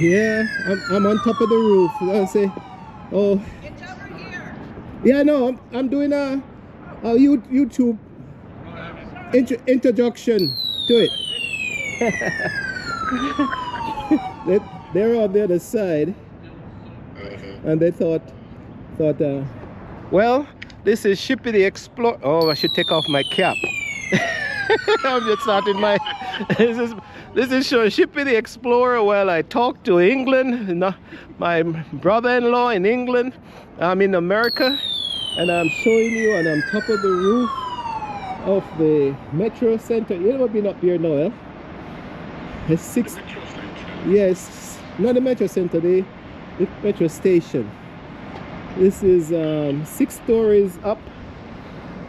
Yeah, I'm on top of the roof. I'll say, oh. It's over here. Yeah, no, I'm doing a YouTube introduction to it. They're on the other side, and they thought, well, this is Shippy the Explorer. Oh, I should take off my cap. I'm just starting my. This is showing Shippy the Explorer while I talk to England. My brother-in-law in England. I'm in America, and I'm showing you, and on top of the roof of the Metro Center. You know, I've been up here now, eh? It's 6. Yes, not the Metro Center, the Metro Station. This is 6 stories up,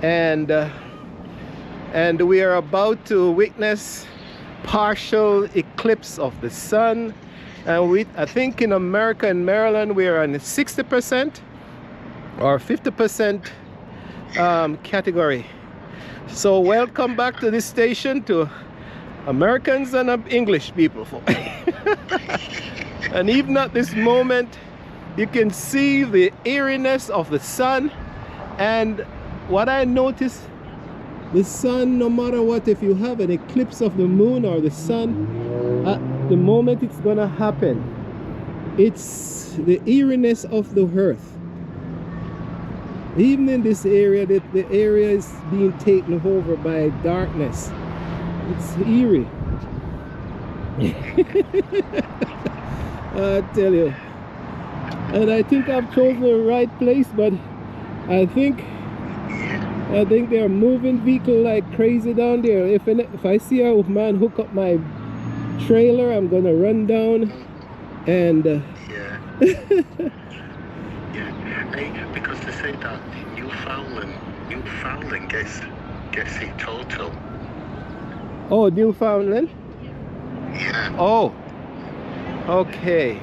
and we are about to witness partial eclipse of the sun. And I think in America and Maryland we are on 60% or 50% category. So welcome back to this station to Americans and English people. And even at this moment you can see the eeriness of the sun. And what I noticed, the sun, no matter what, if you have an eclipse of the moon or the sun, at the moment it's gonna happen, it's the eeriness of the earth. Even in this area, the area is being taken over by darkness. It's eerie. I tell you. And I think I've chosen the right place, but I think they're moving vehicle like crazy down there. If I see a man hook up my trailer, I'm gonna run down and yeah. Hey, because they say that Newfoundland gets it total. Oh, Newfoundland? Yeah. Oh, okay.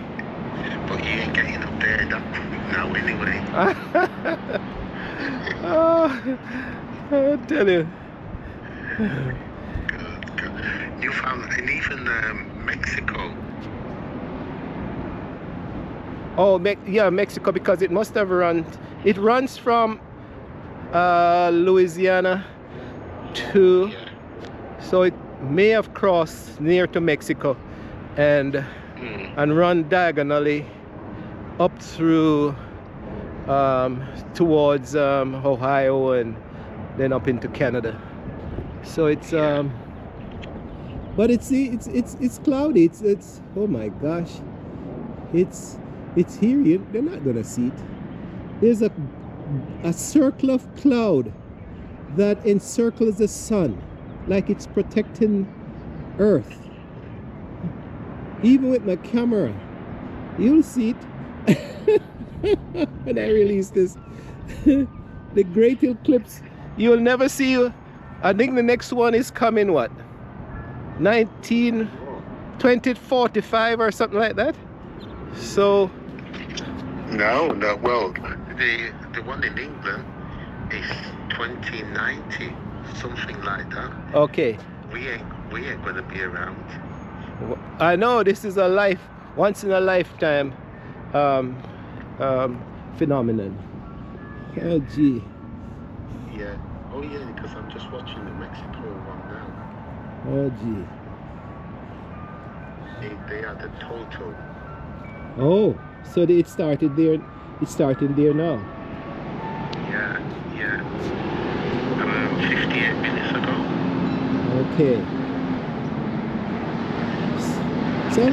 But you ain't getting up there that quick now anyway. Oh, I'll tell you. Good. Newfoundland, and even Mexico. Oh, yeah, Mexico, because it must have it runs from Louisiana to, so it may have crossed near to Mexico and run diagonally up through towards Ohio and then up into Canada. So it's but it's cloudy. It's oh my gosh, it's here. They're not gonna see it. There's a circle of cloud that encircles the sun, like it's protecting Earth. Even with my camera, you'll see it. When I release this, the great eclipse, you'll never see. I think the next one is coming, what, 2045 or something like that. So no, well, the one in England is 2090, something like that. okay, We ain't gonna be around. I know this is a once in a lifetime phenomenon. Oh gee. Yeah. Oh yeah, because I'm just watching the Mexico one now. Oh gee. They are the total. Oh, so it started there. It's starting there now. Yeah. About 58 minutes ago. Okay. So.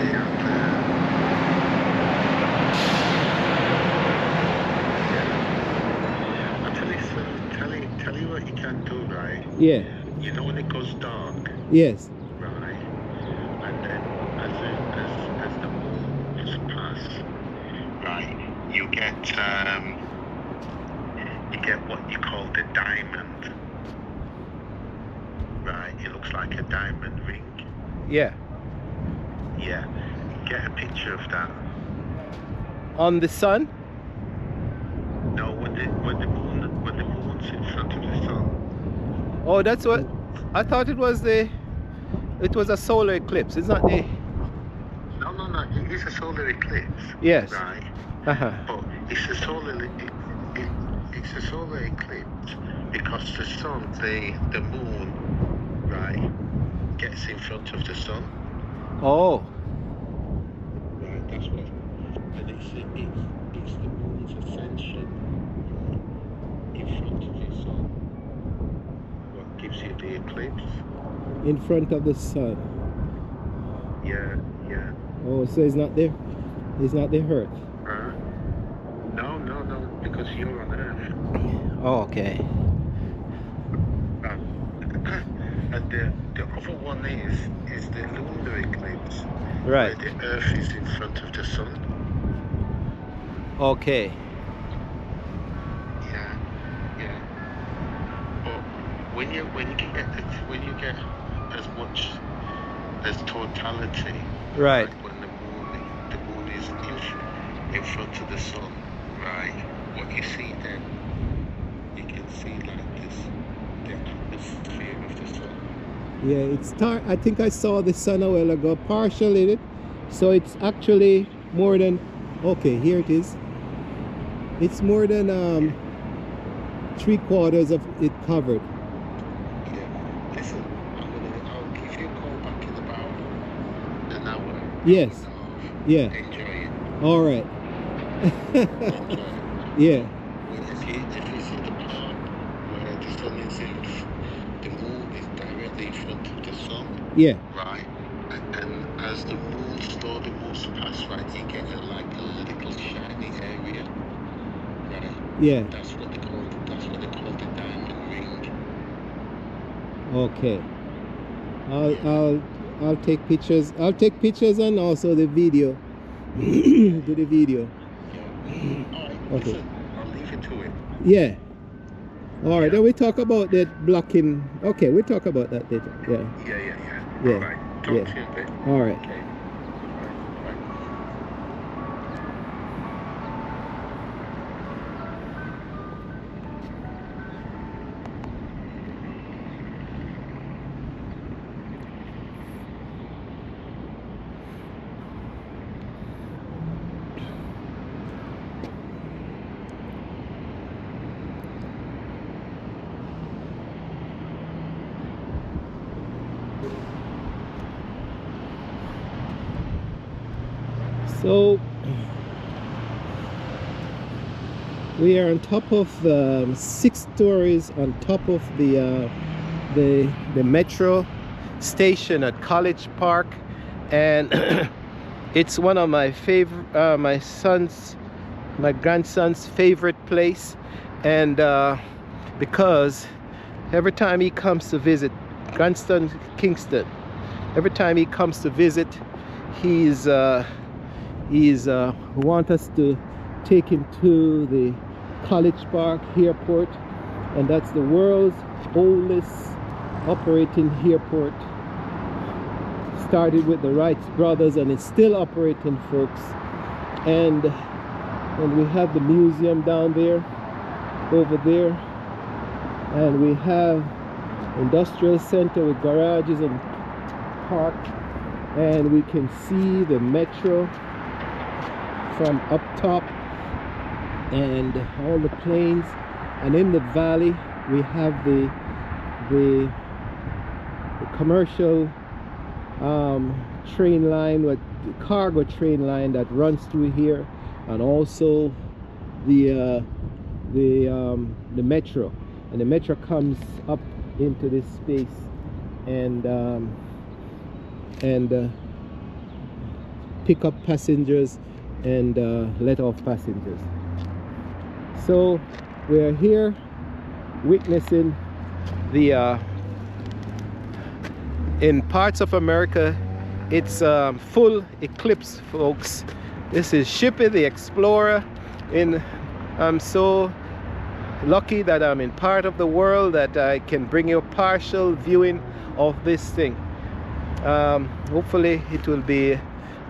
Tell you what you can do, right? Yeah. You know when it goes dark? Yes. Right. And then as the moon just pass, right, you get what you call the diamond. Right, it looks like a diamond ring. Yeah. Yeah. Get a picture of that. On the sun? No, when the moon's in front of the sun. Oh, that's what I thought. It was a solar eclipse. It's not the. No. is a solar eclipse. Yes. Right. Uh-huh. But it's a it's a solar eclipse because the sun, the moon, right, gets in front of the sun. Oh. Right. That's what. And it's the moon's ascension in front of the sun. What gives you the eclipse? In front of the sun. Yeah. Oh, so it's not there. It's not the Earth. No, because you're on Earth. Oh, okay. And the other one is the lunar eclipse, Right. where the Earth is in front of the sun. Okay. Yeah. But when you get as much as totality, Right. like when the moon is in front of the sun, right? What you see then, you can see like this, the atmosphere of the sun. Yeah, it's I think I saw the sun a while ago, partially it. So it's actually more than, okay, here it is. It's more than 3/4 of it covered. Yeah. Listen, I'll give you a call back in about an hour. Yes. Yeah. Enjoy it. All right. Enjoy it. Yeah. If you see the part where the sun is the moon is directly in front of the sun. Yeah. Right. And as the moon slowly moves past, right, you get like a little shiny area. Right. Yeah. That's what they call the diamond ring. Okay. I'll take pictures. I'll take pictures and also the video. Do the video. Yeah. All right. Okay. Listen, I'll leave you to it. Yeah. All right. Then we talk about that blocking. Okay, we talk about that later. Yeah. Yeah. Yeah. All right. Talk Yeah. to you a bit. All right. Okay. Bye. So we are on top of 6 stories on top of the metro station at College Park, and it's one of my favorite, my grandson's favorite place, and because every time he comes to visit grandson Kingston, every time he comes to visit, he's want us to take him to the College Park Airport, and that's the world's oldest operating airport. Started with the Wright brothers and it's still operating, folks. And we have the museum down there, over there, and we have industrial center with garages and park, and we can see the metro from up top and all the planes, and in the valley we have the commercial train line, with the cargo train line that runs through here, and also the metro, and the metro comes up into this space and pick up passengers and let off passengers. So we are here witnessing the in parts of America it's full eclipse, folks. This is Shippy the Explorer, and I'm so lucky that I'm in part of the world that I can bring you a partial viewing of this thing. Hopefully it will be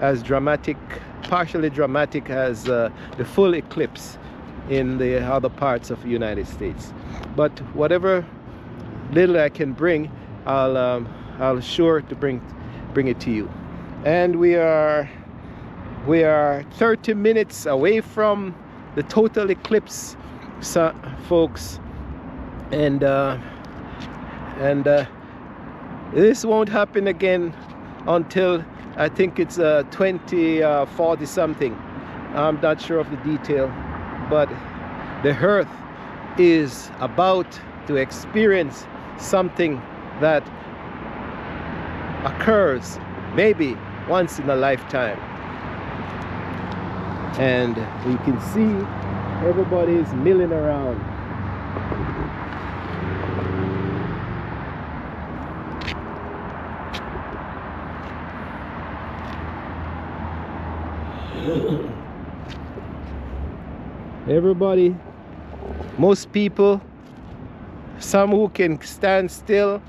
as dramatic, partially dramatic, as the full eclipse in the other parts of the United States. But whatever little I can bring, I'll sure to bring it to you. And we are We are 30 minutes away from the total eclipse, folks, and this won't happen again until I think it's 2040 something. I'm not sure of the detail, but the Earth is about to experience something that occurs maybe once in a lifetime. And you can see everybody's milling around. Everybody, most people, some who can stand still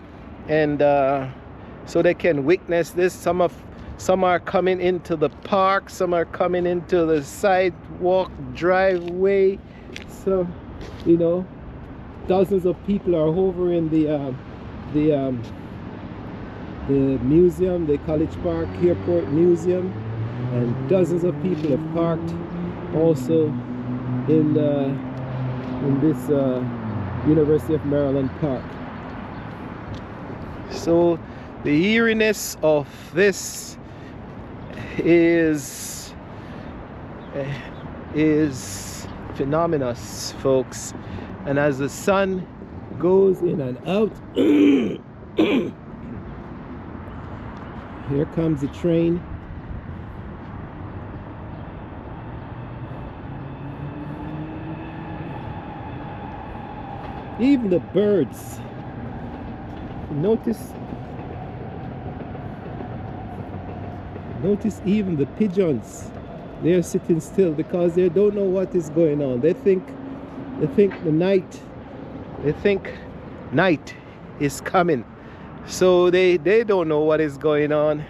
and so they can witness this. Some are coming into the park, some are coming into the sidewalk, driveway. So, you know, dozens of people are over in the museum, the College Park Airport Museum, and dozens of people have parked also in this University of Maryland Park. So the eeriness of this is phenomenous, folks. And as the sun goes in and out, here comes the train. Even the birds, notice even the pigeons, they're sitting still because they don't know what is going on. They think night is coming, so they don't know what is going on.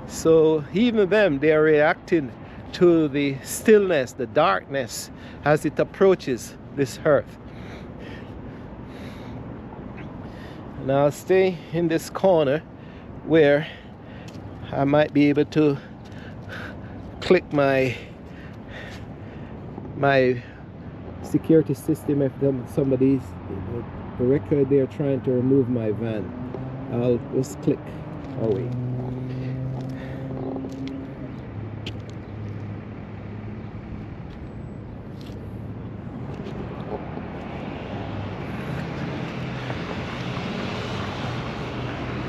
So even them, they are reacting to the stillness, the darkness as it approaches this earth. And I'll stay in this corner where I might be able to click my security system if somebody's the record they're trying to remove my van. I'll just click away.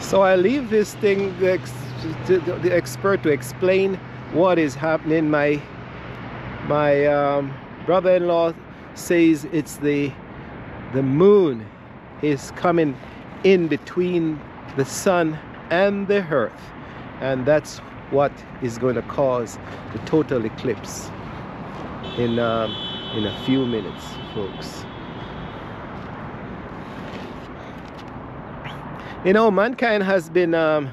So I leave this thing to the expert to explain what is happening. My brother-in-law says it's the moon is coming in between the sun and the earth, and that's what is going to cause the total eclipse in a few minutes, folks. You know, mankind has been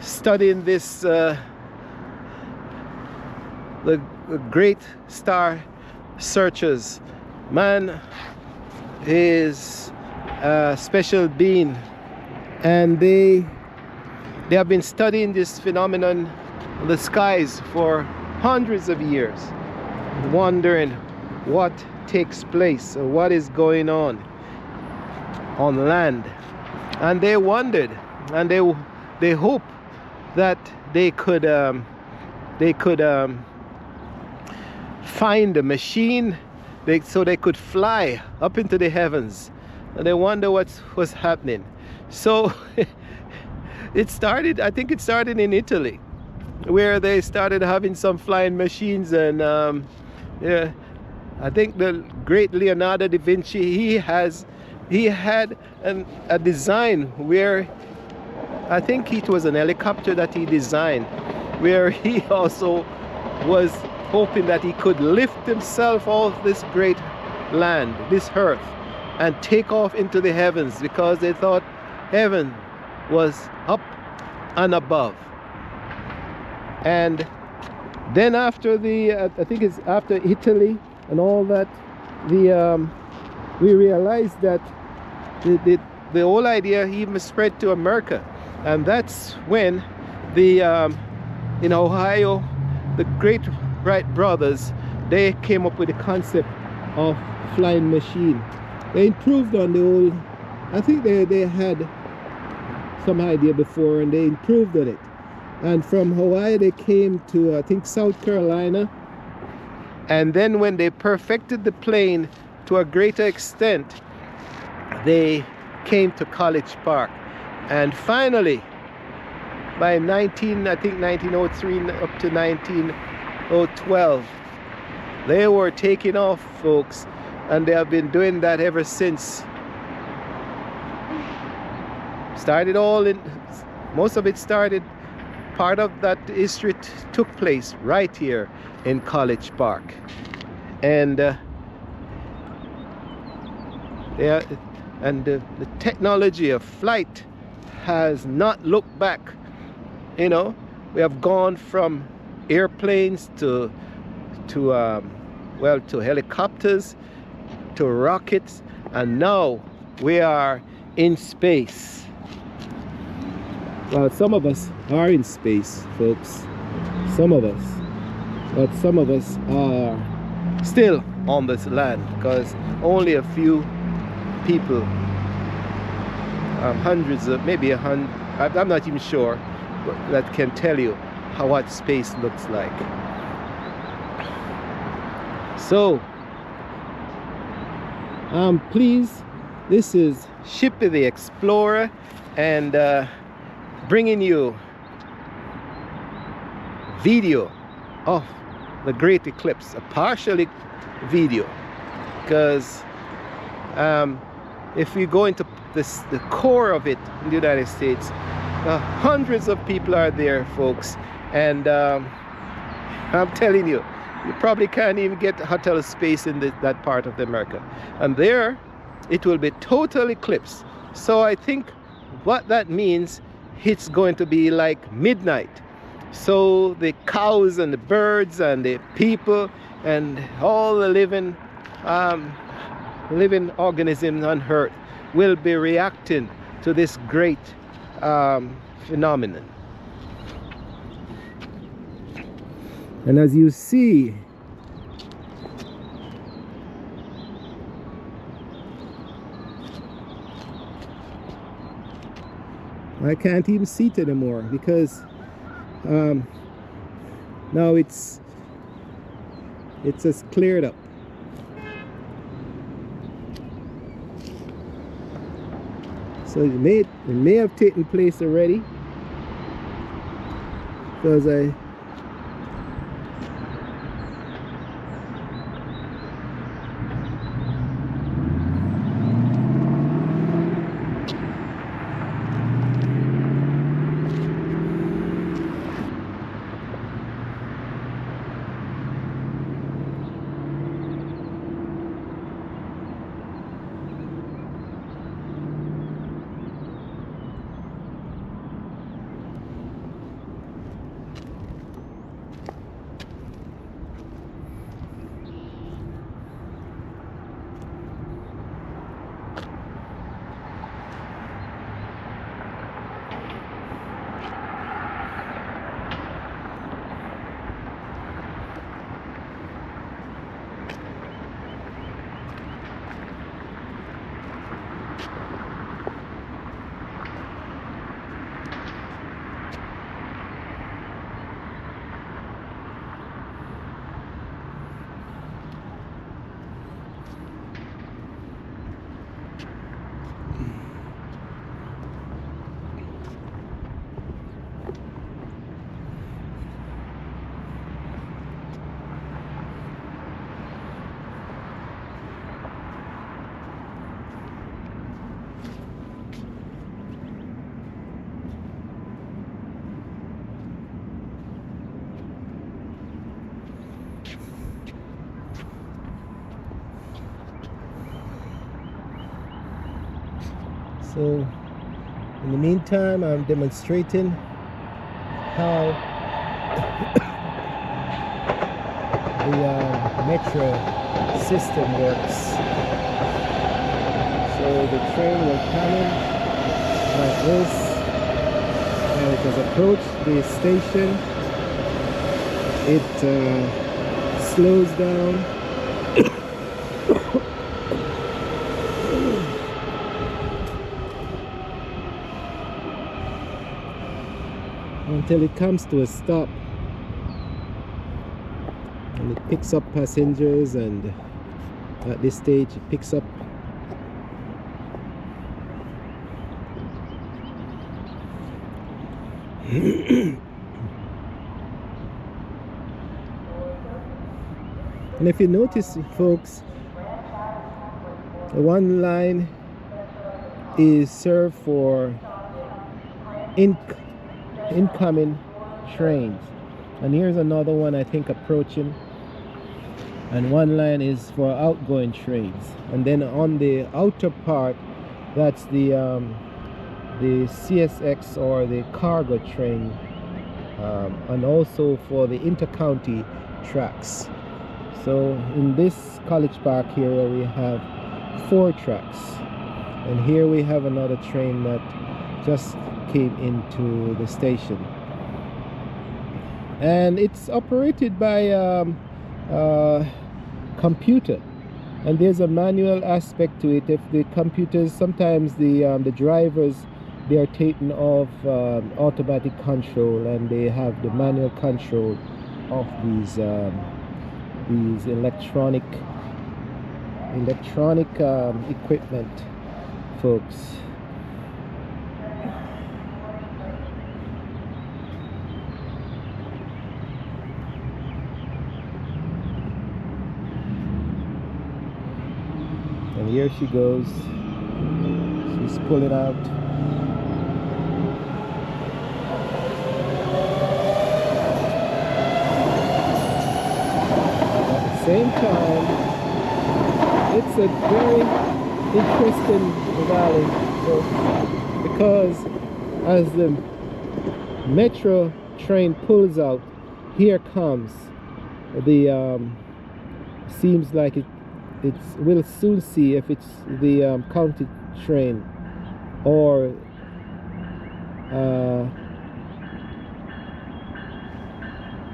studying this, the great star searchers. Man is a special being, and they have been studying this phenomenon in the skies for hundreds of years, wondering what takes place or what is going on land. And they wondered, and they hope that they could find a machine so they could fly up into the heavens, and they wonder what was happening. So it started, I think it started in Italy, where they started having some flying machines. And yeah, I think the great Leonardo da Vinci, he had a design where, I think it was an helicopter that he designed, where he also was hoping that he could lift himself off this great land, this earth, and take off into the heavens, because they thought heaven was up and above. And then after I think it's after Italy and all that, we realized that the whole idea even spread to America. And that's when in Ohio, the great Wright brothers, they came up with the concept of flying machine. They improved on the old, I think they had some idea before and they improved on it. And from Hawaii they came to I think South Carolina, and then when they perfected the plane to a greater extent, they came to College Park. And finally by 1903 up to 1912 they were taking off, folks, and they have been doing that ever since. Started all in, most of it started, part of that history took place right here in College Park. And the technology of flight has not looked back. You know, we have gone from airplanes to helicopters, to rockets, and now we are in space. Well, some of us are in space, folks. Some of us. But some of us are still on this land, because only a few people, hundreds of, maybe 100, I'm not even sure, but that can tell you what space looks like. So, please, this is Shippy the Explorer, and bringing you video of the Great Eclipse, a partial video, because if we go into the core of it in the United States, hundreds of people are there, folks, and I'm telling you, you probably can't even get hotel space in that part of America, and there it will be total eclipse. So I think what that means, it's going to be like midnight. So the cows and the birds and the people and all the living organisms on earth will be reacting to this great phenomenon. And as you see, I can't even see it anymore, because now it's just cleared up. So it may have taken place already, because so in the meantime, I'm demonstrating how the metro system works. So the train will come in like this, and it has approached the station. It slows down. Until it comes to a stop, and it picks up passengers, and at this stage it picks up and if you notice, folks, the one line is served for incoming trains, and here's another one, I think, approaching, and one line is for outgoing trains. And then on the outer part, that's the CSX or the cargo train, and also for the intercounty tracks. So in this College Park area we have 4 tracks, and here we have another train that just came into the station, and it's operated by computer, and there's a manual aspect to it. If the computers, sometimes the drivers, they are taken off automatic control, and they have the manual control of these electronic equipment, folks. And here she goes. She's pulling out. At the same time, it's a very interesting valley, because as the metro train pulls out, here comes the seems like we'll soon see if it's the county train or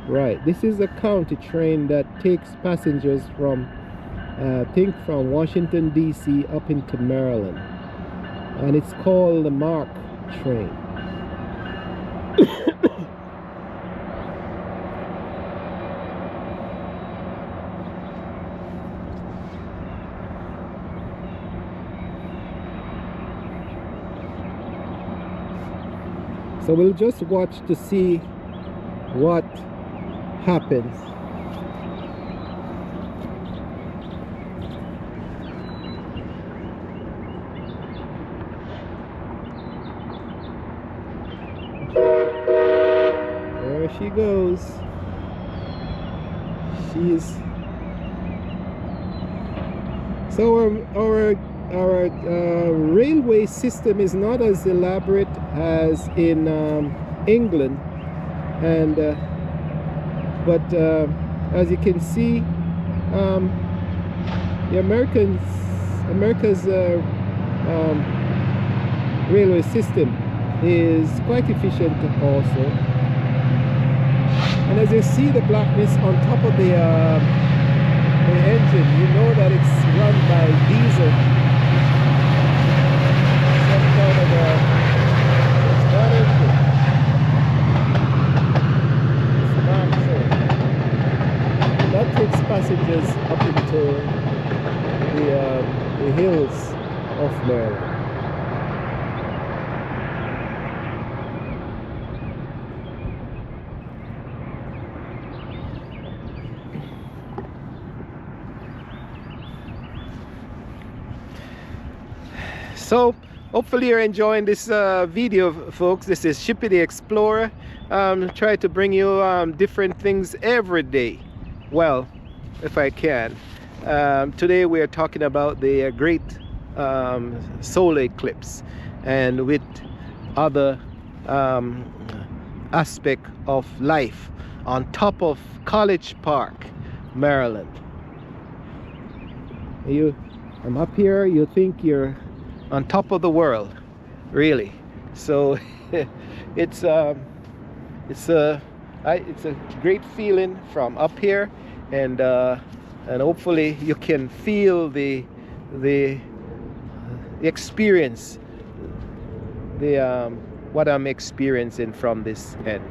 right, this is a county train that takes passengers from I think from Washington DC up into Maryland, and it's called the Mark train. So we'll just watch to see what happens. There she goes. She's so our railway system is not as elaborate as in England, and but as you can see, the America's railway system is quite efficient also. And as you see the blackness on top of the engine, you know that it's run by diesel. Some kind of it's not engine. It's not train. That takes passengers up into the hills of Maryland. So hopefully you're enjoying this video, folks. This is Shippy the Explorer. Try to bring you different things every day, well, if I can. Today we are talking about the great solar eclipse, and with other aspect of life on top of College Park, Maryland. I'm up here, you think you're on top of the world, really. So it's a great feeling from up here, and hopefully you can feel the experience, the what I'm experiencing from this end.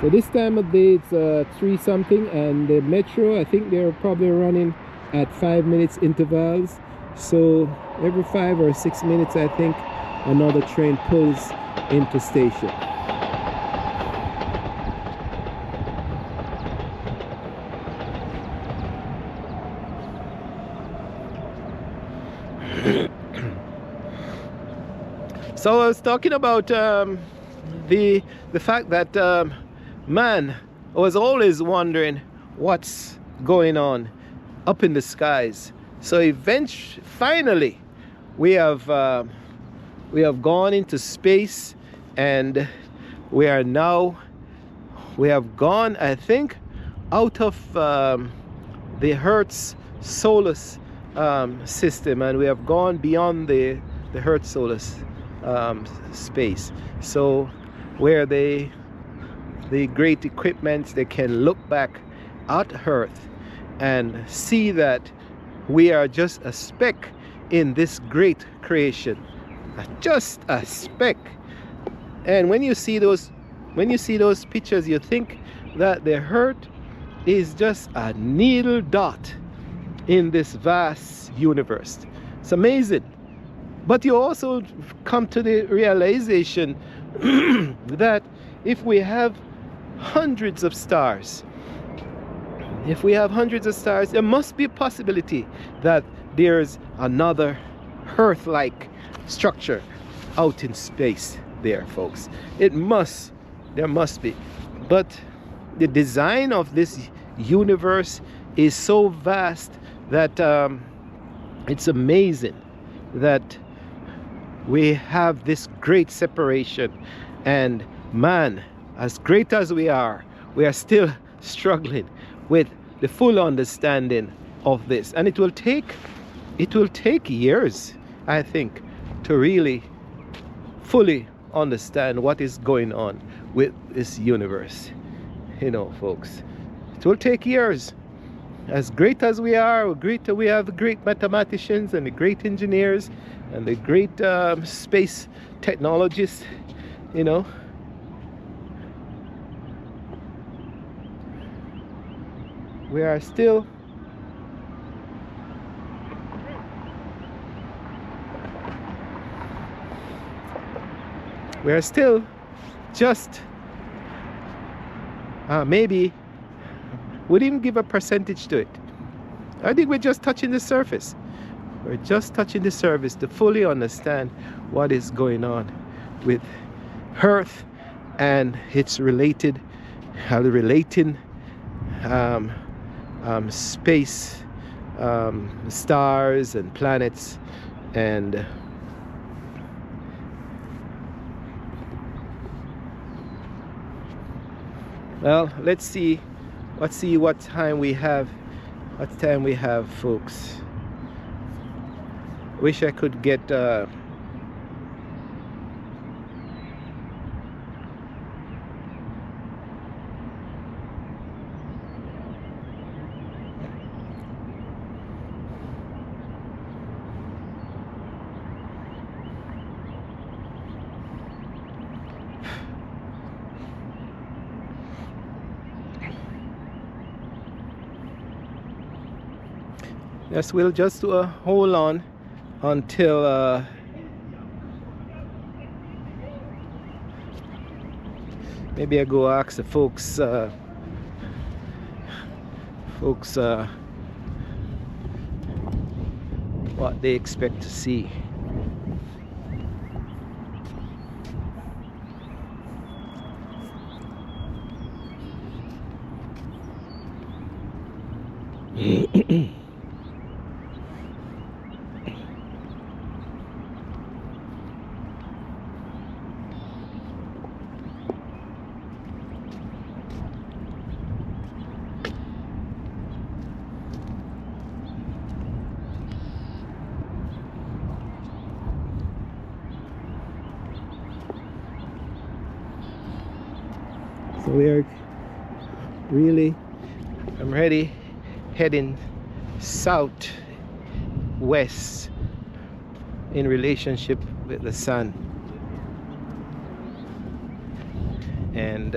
So this time of day it's 3 something, and the metro, I think they're probably running at 5 minutes intervals. So every 5 or 6 minutes, I think another train pulls into station. So I was talking about the fact that man was always wondering what's going on up in the skies. So eventually, finally, we have gone into space, and we have gone, I think, out of the Earth's solar system, and we have gone beyond the Earth solar space. So where the great equipment, they can look back at Earth and see that we are just a speck in this great creation, just a speck. And when you see those pictures, you think that the Earth is just a needle dot in this vast universe. It's amazing. But you also come to the realization that if we have hundreds of stars, there must be a possibility that there's another Earth-like structure out in space there, folks. There must be. But the design of this universe is so vast that it's amazing that we have this great separation. And man, as great as we are still struggling with the full understanding of this. And it will take years, I think, to really fully understand what is going on with this universe. You know, folks, it will take years. As great as we are, we have the great mathematicians and the great engineers and the great space technologists, you know. We are still just maybe we didn't give a percentage to it. I think we're just touching the surface. We're just touching the surface to fully understand what is going on with Earth and its relating space, stars and planets, and well, let's see what time we have. Folks. Wish I could get yes, we'll just hold on until maybe I go ask the folks what they expect to see. So we are really, I'm ready, heading south west in relationship with the sun. And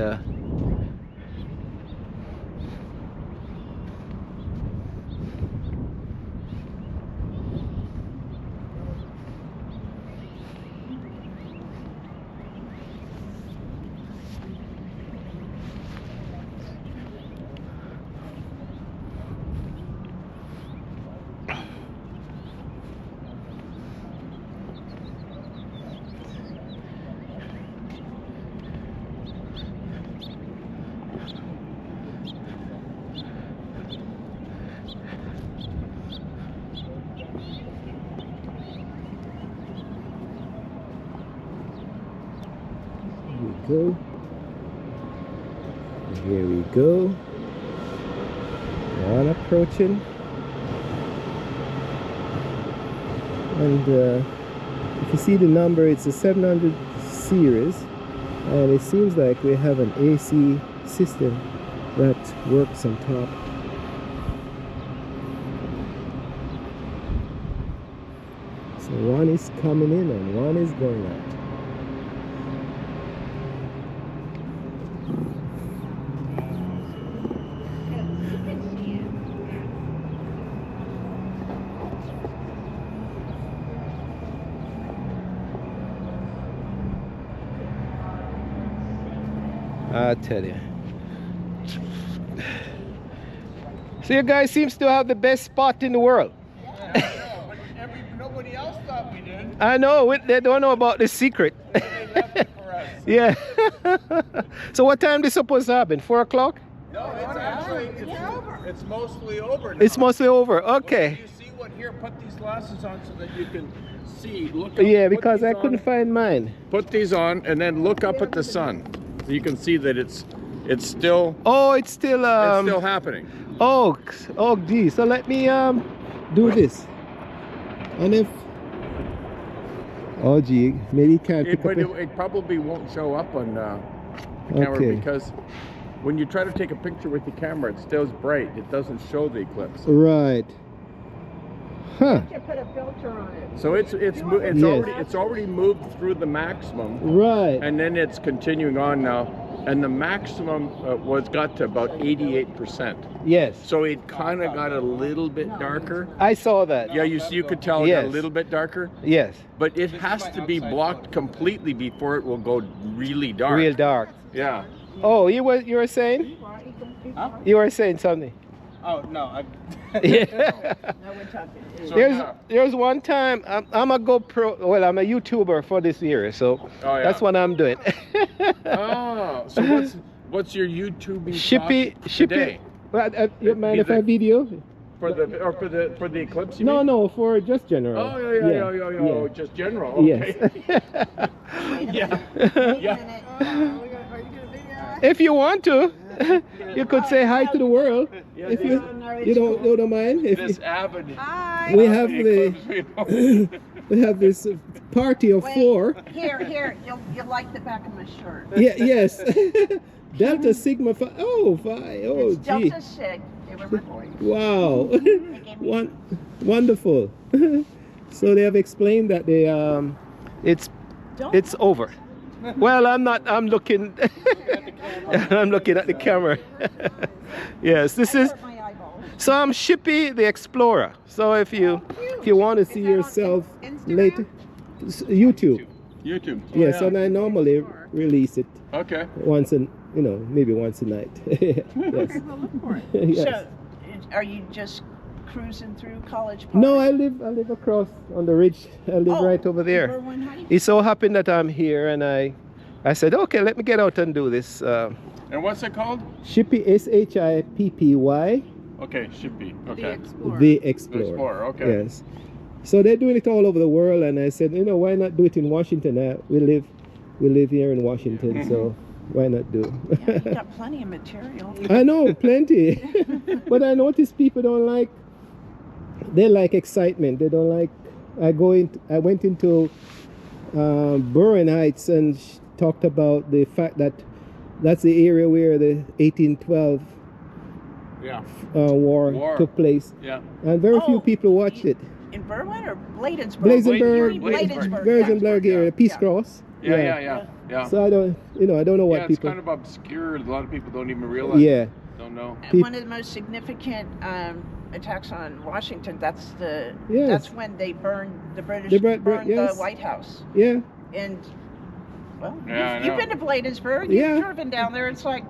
go. Here we go. One approaching, and if you see the number, it's a 700 series, and it seems like we have an AC system that works on top. So one is coming in and one is going out. I tell you. So you guys seems to have the best spot in the world. Yeah, I know, but nobody else thought we did. I know, they don't know about the secret. They left it for us. Yeah. So what time is supposed to happen? 4 o'clock? No, it's actually, it's mostly over now. It's mostly over, okay. You see what here, put these glasses on so that you can see. Look up, Yeah, put because these I couldn't on. find mine. Put these on and then look up at the sun. You can see that it's still Oh, it's still happening. oh gee. So let me do this. And if oh gee, maybe you can't pick But up it probably won't show up on the camera Okay. because when you try to take a picture with the camera, it stays bright. It doesn't show the eclipse. Right. Huh. You put a filter on it. So it's Yes. already moved through the maximum, Right. and then it's continuing on now, and the maximum got to about 88%. Yes. So it kind of got a little bit darker. I saw that. Yeah, you could tell it got a Yes. little bit darker, Yes. but it has to be blocked completely before it will go really dark. Real dark. Yeah. Oh, you were saying? Huh? You were saying something. Oh no. Yeah. Now we're talking. So There's one time I'm a GoPro. Well, I'm a YouTuber for this year, so Oh, yeah. that's what I'm doing. Oh, so what's your YouTubing Shippy. today? Well, you mind if I video? For the eclipse? You No, mean? no, for just general. Oh yeah. Just general. Okay. Yes. Yeah. Wait a Yeah. minute. Are you gonna video? If you want to, you could say hi to the world. Yeah, If this- you don't mind. If This avid. Hi. we have eclipse, we have this party of Wait. 4. Here. You'll like the back of my shirt. Yeah. Yes. Delta Sigma Phi. Oh, Phi. Oh, It's gee. Delta Sig. They were my boys. Wow. Wonderful. So they have explained that they it's over. Well, I'm not. I'm looking. I'm looking at the camera. Yes, this is. Hurt my eyeballs. So I'm Shippy the Explorer. So if you want to see that on yourself Instagram? later, YouTube. YouTube. Yes, and I normally release it Okay. once maybe once a night. Yes. Okay, well, look for it. Yes. So, are you just cruising through College Park? No, I live across on the ridge. I live Oh, right over there. Berwyn Heights? It so happened that I'm here, and I said, okay, let me get out and do this. And what's it called? Shippy, SHIPPY, Okay, should be. Okay. the Explorer. Explorer, okay. Yes. So they're doing it all over the world, and I said, why not do it in Washington? We live here in Washington, so why not do? Yeah, you got plenty of material. I know, plenty. But I notice people don't like. They like excitement. They don't like. I went into Berwyn Heights and talked about the fact that That's the area where the 1812 Yeah. war took place. Yeah. And very few Oh, people watched it. In Berlin or Bladensburg? Bladensburg, Bladensburg. Bladensburg area, yeah. Peace Yeah. Cross. Yeah. So I don't know what Yeah, it's people. kind of obscure. A lot of people don't even realize. Yeah. Don't know. And one of the most significant attacks on Washington. That's Yes. that's when they burned the British They burned- yes. the White House. Yeah. And well, Yeah, I you've know. been to Bladensburg. Yeah. You've driven down there. It's like,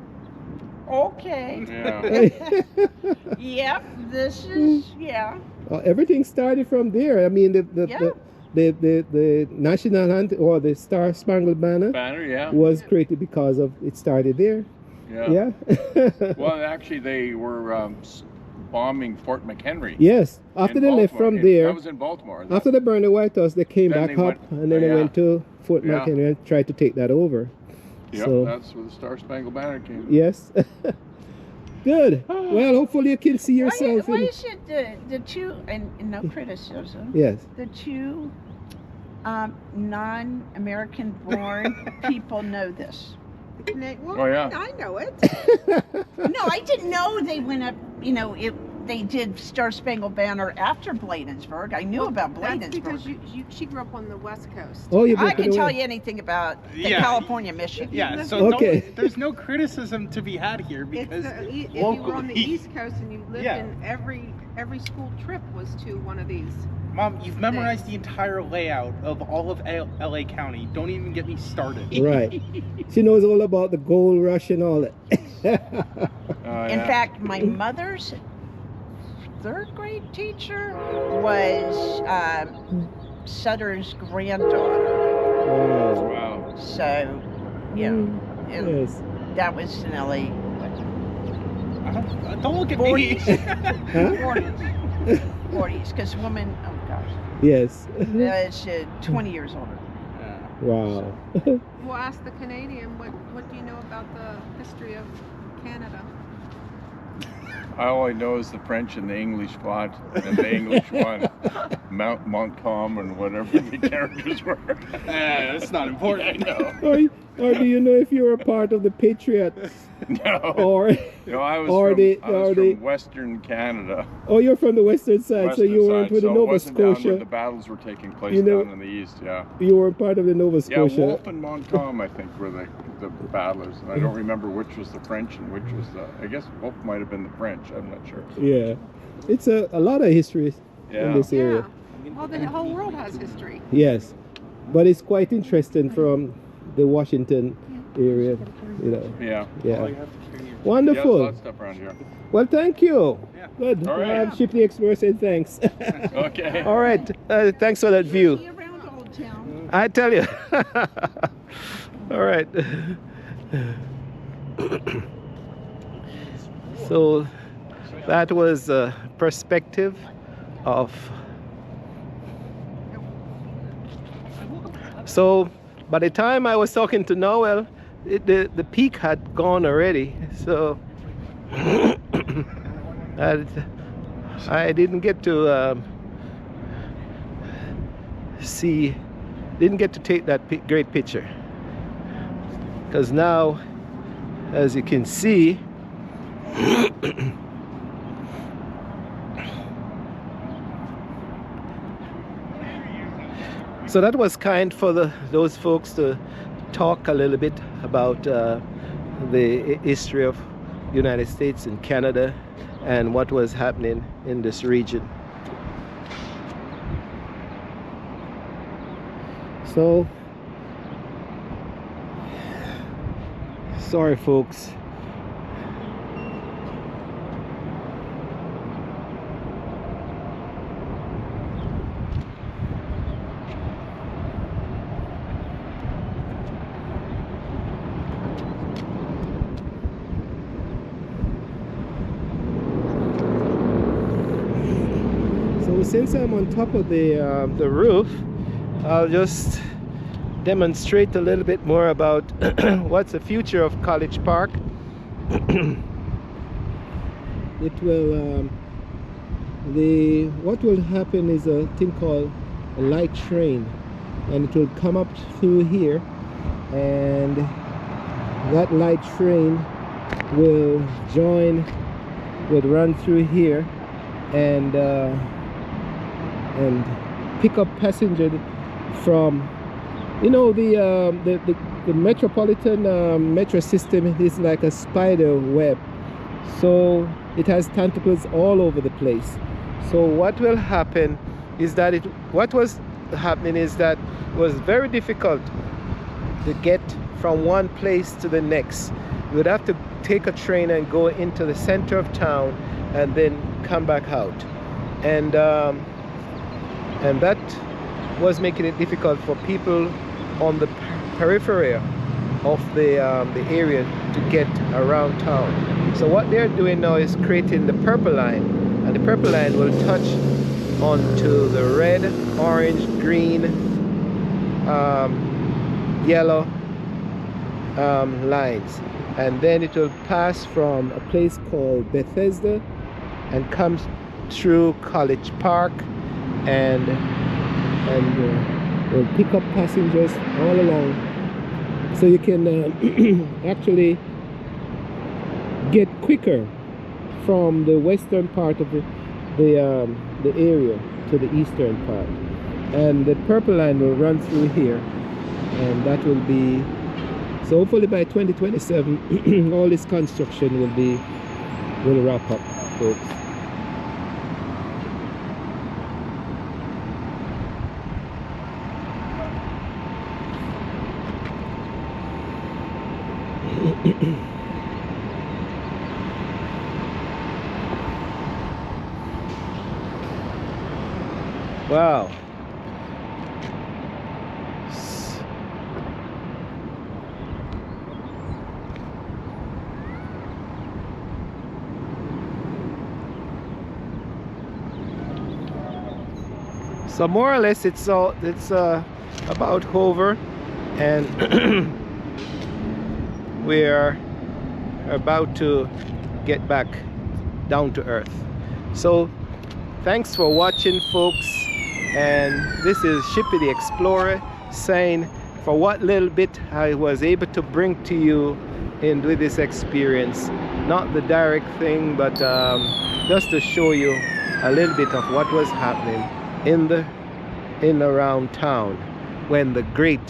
okay, Yeah. yep, this is Everything started from there. I mean, the national anthem or the Star Spangled Banner Banner, yeah. was created because of it started there. Yeah. Yeah. Well, actually, they were bombing Fort McHenry. Yes. After in they left Baltimore. from there, That was in Baltimore. after they burned the White House, they came Then back they up went- and then they yeah. went to Fort Yeah. McHenry and tried to take that over. Yep, So that's where the Star Spangled Banner came. yes. Good. Well, hopefully you can see Why yourself in. is it the two and no criticism? Yes. The two non-American born people know this. Well, Oh, yeah. I know it. No, I didn't know they went up. They did Star Spangled Banner after Bladensburg. I knew about That's Bladensburg. because she grew up on the West Coast. Oh, you I can tell you anything about the Yeah. California mission. Yeah, so Okay. there's no criticism to be had here because If you were on the locally- East Coast and you lived Yeah. in every school trip was to one of these. Mom, you've memorized the entire layout of all of LA County. Don't even get me started. Right. She knows all about the gold rush and all that. In fact, my mother's third grade teacher was Sutter's granddaughter. Wow. Wow. So, and Yes. that was in LA. Don't look at 40s. me. Huh? 40s, because woman, oh gosh, Yes. that's 20 years older. Wow. We'll ask the Canadian, what do you know about the history of Canada? I only know is the French and the English fought, and the English won. Montcalm and whatever the characters were. That's not important. I know. Or do you know if you were part of the Patriots? No. Or I was or from, the- I was or from the- Western Canada. oh, you're from the western side, so you Western weren't side, with the so it Nova wasn't down when Scotia. the battles were taking place You know- down in the east, yeah. You weren't part of the Nova Yeah, Scotia. Wolfe and Montcalm, I think, were the battlers. And I don't remember which was the French and which was the... I guess Wolfe might have been the French. I'm not sure. Yeah. It's a lot of history in Yeah. this area. Yeah. Well, the whole world has history. Yes. But it's quite interesting from the Washington area, you know. Yeah. Yeah. All you have to carry your- Yeah, there's Wonderful. a lot of stuff around here. Well, thank you. Yeah. Good. All right. Ship the Explorer said thanks. Okay. All right. Thanks for that view. See around Old Town. I tell you. All right. So that was a perspective of. So by the time I was talking to Noel, the peak had gone already. So I didn't get to didn't get to take that great picture, because now, as you can see, so that was kind for those folks to talk a little bit about the history of United States and Canada and what was happening in this region. So, sorry folks. So since I'm on top of the roof, I'll just demonstrate a little bit more about what's the future of College Park. It will what will happen is a thing called a light train, and it will come up through here, and that light train will run through here and pick up passengers from, you know, the metropolitan metro system is like a spider web, so it has tentacles all over the place. So what will happen is that it was very difficult to get from one place to the next. You would have to take a train and go into the center of town and then come back out, and that was making it difficult for people on the periphery of the area to get around town. So what they're doing now is creating the purple line, and the purple line will touch onto the red, orange, green, yellow lines, and then it will pass from a place called Bethesda and comes through College Park and will pick up passengers all along, so you can actually get quicker from the western part of the area to the eastern part. And the purple line will run through here, and that will be, so hopefully by 2027 all this construction will wrap up, folks. Wow. So more or less it's about over, and we're about to get back down to earth. So thanks for watching, folks, and this is Shippy the Explorer saying, for what little bit I was able to bring to you with this experience, not the direct thing, but just to show you a little bit of what was happening in around town when the great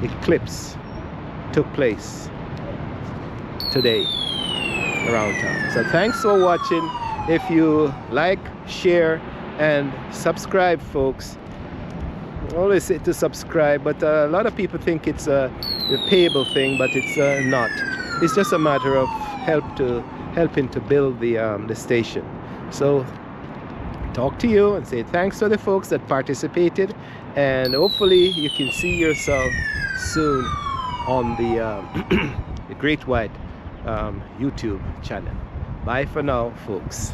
eclipse took place today around town. So thanks for watching. If you like, share and subscribe, folks. I always say to subscribe, but a lot of people think it's a payable thing, but it's not. It's just a matter of helping to build the station. So talk to you and say thanks to the folks that participated, and hopefully you can see yourself soon on the Great White YouTube channel. Bye for now, folks.